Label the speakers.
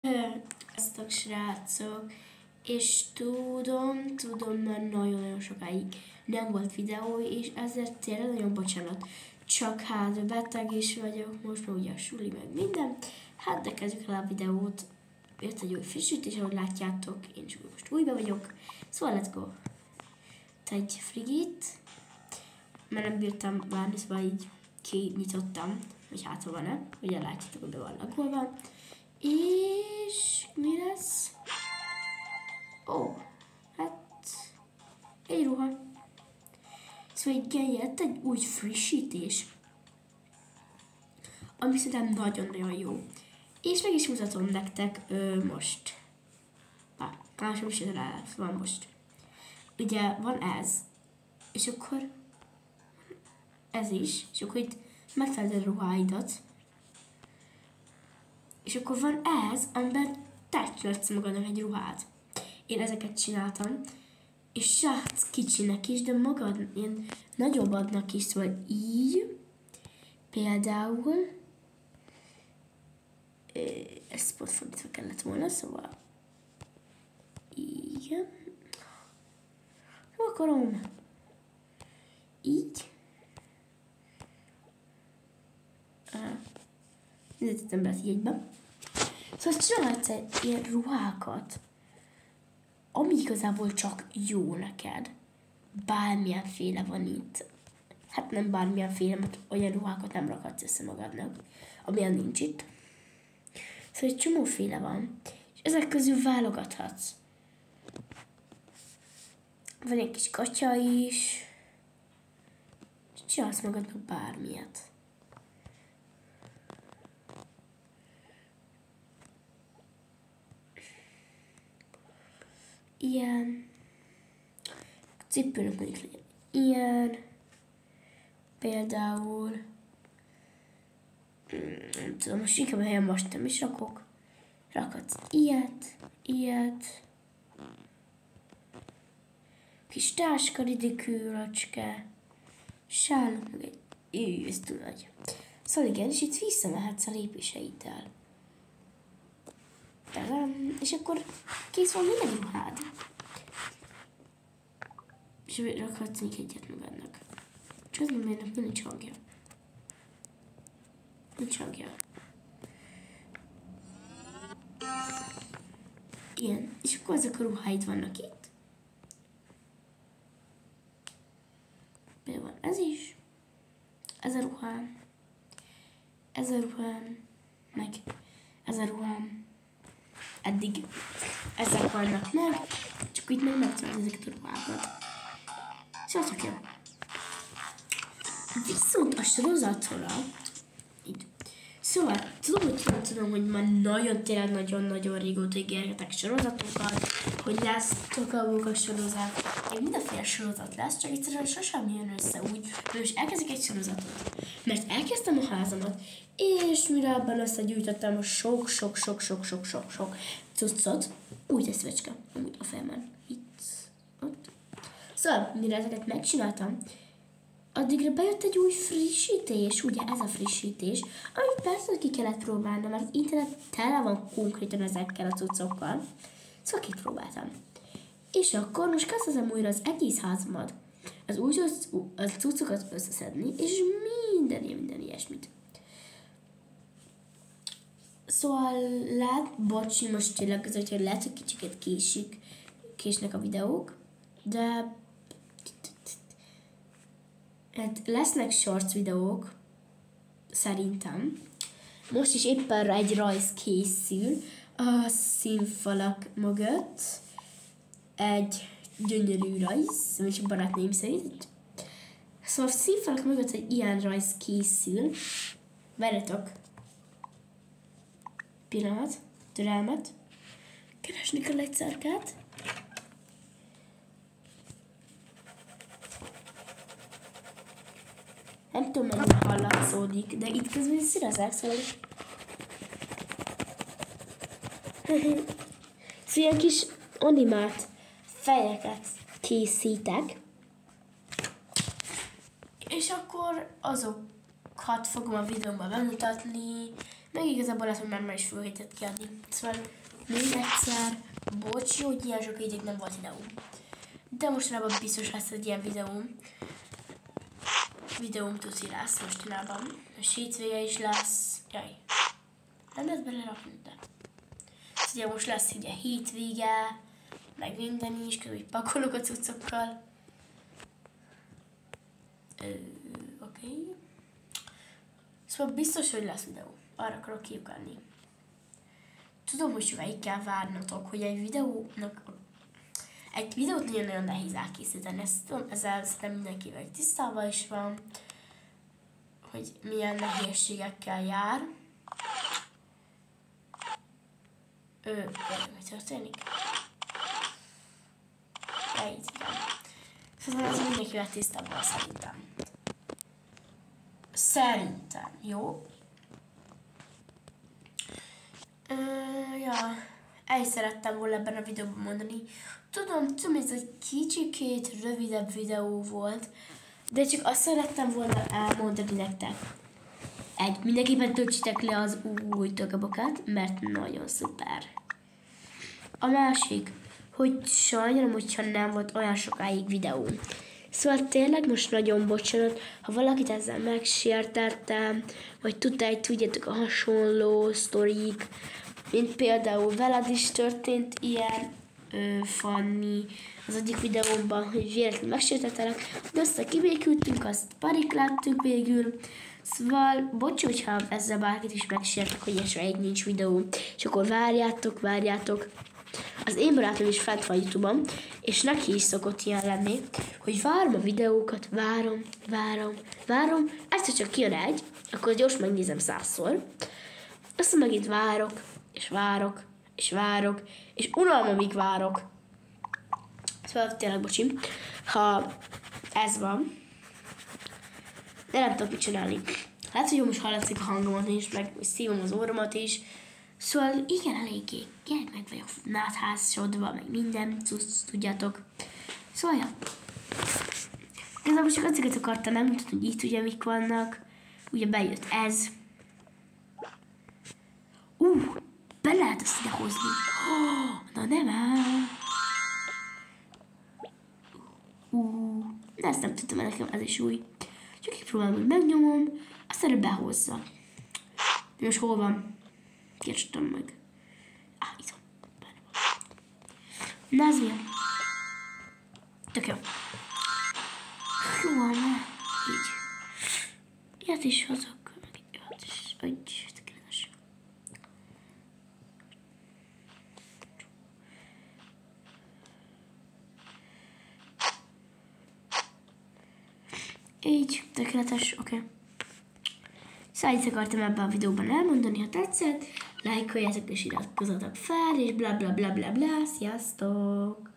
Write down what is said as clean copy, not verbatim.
Speaker 1: Sziasztok, srácok! És tudom, már nagyon-nagyon sokáig nem volt videó, és ezért tényleg nagyon bocsánat. Csak hát beteg is vagyok, most már ugye a suli meg minden. Hát de kezdjük el a videót. Jött egy új frissítés, ahogy látjátok, én is most újba vagyok. Szóval let's go! Egy frigit, mert nem bírtam várni, szóval így kinyitottam, hogy hát ha van-e. Ugye látjátok, hogy be van lakolva. És mi lesz? Hát egy ruha. Szóval igen, jött egy új frissítés, ami szerintem nagyon-nagyon jó. És meg is mutatom nektek most. Másom is van most. Ugye van ez, és akkor ez is, és akkor itt megfeleled a ruháidat. És akkor van ez, amiben te csinálsz magadnak egy ruhát. Én ezeket csináltam, és srác kicsinek is, de magad ilyen nagyobbadnak is, szóval így. Például, ezt pont fordítva kellett volna, szóval igen. Akarom. Így. Nézzétek be az jegybe. Szóval csinálhatsz ilyen ruhákat, ami igazából csak jó neked. Bármilyenféle van itt. Hát nem bármilyenféle, mert olyan ruhákat nem rakhatsz össze magadnak, amilyen nincs itt. Szóval egy csomóféle van, és ezek közül válogathatsz. Van egy kis katya is, és csinálsz magadnak bármilyet. Ilyen. A cipőnek mondjuk legyen ilyen. Például. Nem tudom, most inkább a helyen most nem is rakok. Rakhatsz ilyet. Kis táska, ridikülöcske. Sálunk meg egy. Ez túl nagy. Szóval igen, és itt visszamehetsz a lépéseiddel. És akkor kész van minden ruhád. És rakhatsz még egyet magadnak. Csak az nem nincs hangja. Nincs hangja. Igen, és akkor azok a ruháid vannak itt. Például van ez is. Ez a ruhám. Ez a ruhám. Meg ez a ruhám. Eddig ezek vannak meg, csak itt még megtalálod ezeket a ruhákat. Szóval jó. Viszont a sorozatra, így. Szóval tudom, hogy már tényleg nagyon-nagyon régóta ígérgetek sorozatokat, hogy lesz Toka Boka sorozat, még mindenféle sorozat lesz, csak egyszerűen sosem jön össze úgy, hogy most elkezdek egy sorozatot. Mert elkezdtem a házamat, és mire abban összegyűjtöttem a sok cuccot, úgy egy szövecske, amúgy a fejemben, itt, ott. Szóval, mire ezeket megcsináltam, addigra bejött egy új frissítés, ugye ez a frissítés, amit persze ki kellett próbálnom, mert az internet tele van konkrétan ezekkel a cuccokkal. Szóval kipróbáltam. És akkor most kezdtem újra az egész házamat, az cuccokat összeszedni, és minden ilyesmit. Szóval bocsi, most tényleg az, hogy lehet, hogy kicsiket késnek a videók, de hát lesznek shorts videók, szerintem. Most is éppen egy rajz készül a színfalak mögött. Egy gyönyörű rajz, vagy a barátnőim szerint. Szóval a színfalak mögött egy ilyen rajz készül. Várjatok. Pillanat, türelmet. Keresni kell egy cerkát. Nem tudom, mennyire hallatszódik, de itt közben szírezek, szóval... Szóval ilyen kis animált fejeket készítek. És akkor azokat fogom a videómban bemutatni, Meg igazából lehet, hogy már is fölhétett kiadni. Szóval még egyszer, bocs, jó, hogy ilyen sok ideig nem volt videóm. De mostanában biztos lesz egy ilyen videóm tuti lesz mostanában. A hétvége is lesz. Jaj. Nem lehet belerakni, de. Ugye most lesz ugye hétvége, meg minden is, közben pakolok a cuccokkal. Oké. Szóval biztos, hogy lesz videó. Arra akarok kiugrani. Tudom, hogy sokáig kell várnatok, hogy egy videót nagyon-nagyon nehéz elkészíteni. Ezt tudom, ezzel szerintem mindenkivel tisztában is van, hogy milyen nehézségekkel jár. Mi történik? Így, igen. Szóval ez mindenkivel tisztában szerintem. Szerintem, jó? Ja, el szerettem volna ebben a videóban mondani. Tudom, ez egy kicsikét rövidebb videó volt, de csak azt szerettem volna elmondani nektek. Mindenképpen töltsétek le az új tökebokát, mert nagyon szuper. A másik, hogy sajnálom, hogyha nem volt olyan sokáig videó. Szóval tényleg most nagyon bocsánat, ha valakit ezzel megsértettem, vagy tudjátok a hasonló sztorik, mint például veled is történt ilyen, Fanni, az egyik videómban, hogy véletlenül megsértettelek, de aztán kibékültünk, azt parik lettünk végül. Szóval, bocs, hogyha ezzel bárkit is megsértek, hogy esetleg nincs videó, és akkor várjátok. Az én barátom is fent van YouTube-on, és neki is szokott ilyen lenni, hogy várom a videókat, várom, egyszer csak kijön egy, akkor gyors megnézem 100-szor, aztán megint várok, és unalmamig várok. Szóval tényleg bocsi, ha ez van, de nem tudok mit csinálni. Lehet, hogy most hallatszik a hangomat is, meg szívom az orromat is. Szóval igen, eléggé meg vagyok nátházsodva, meg minden, tudjátok. Szóval ja. Igazából csak azért akartam megmutatni, hogy itt ugye mik vannak. Ugye bejött ez. Be lehet azt ide hozni. Na nem áll. De ezt nem tudtam, nekem ez is új. Csak kipróbálom, hogy megnyomom, aztán behozza. De most hol van? Kerestem meg. Itt van. Na, ez milyen? Tök jó. Jó van, így. Ilyet is hozok. Ilyet is. Tökéletes. Így, tökéletes, oké. Szóval itt akartam ebben a videóban elmondani, ha tetszett, lájkoljátok és iratkozzatok fel, és bla bla bla bla bla, sziasztok!